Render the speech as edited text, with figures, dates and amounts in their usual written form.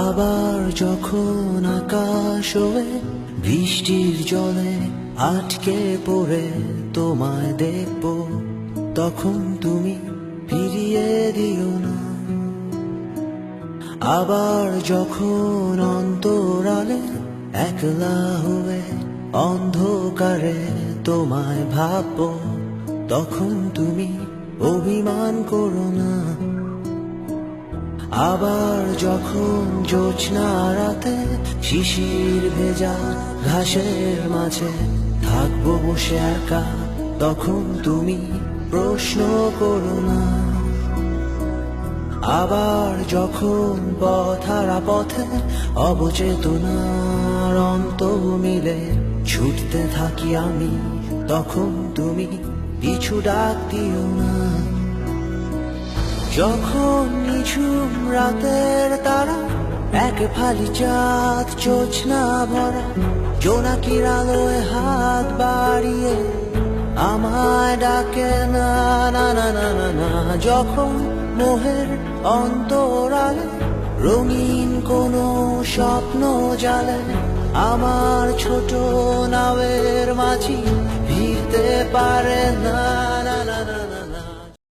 আবার যখন আকাশ হয়ে বৃষ্টির জলে আটকে পড়ে তোমায় দেখব, তখন তুমি ফিরিয়ে দিও না। আবার যখন অন্তরালে একলা হয়ে অন্ধকারে তোমায় ভাবব, তখন তুমি অভিমান করো না। আবার যখন জোছনা রাতে শিশির ভেজা ঘাসের মাঝে থাকবো বসে একা, তখন তুমি প্রশ্ন করো না। আবার যখন পথহারা পথে অবচেতনার অন্ত মিলে ছুটতে থাকি আমি, তখন তুমি পিছু ডাক দিও না। যখন নিঝুম রাতের তারা এক ফালি চাঁদ জোছনা ভরা জোনাকির আলোয় হাত বাড়িয়ে আমায় ডাকে না না না না না না। যখন মোহের অন্তরালে রঙিন কোনো স্বপ্ন জালে আমার ছোট নাওয়ের মাঝি ভিড়তে পারে না না না না না।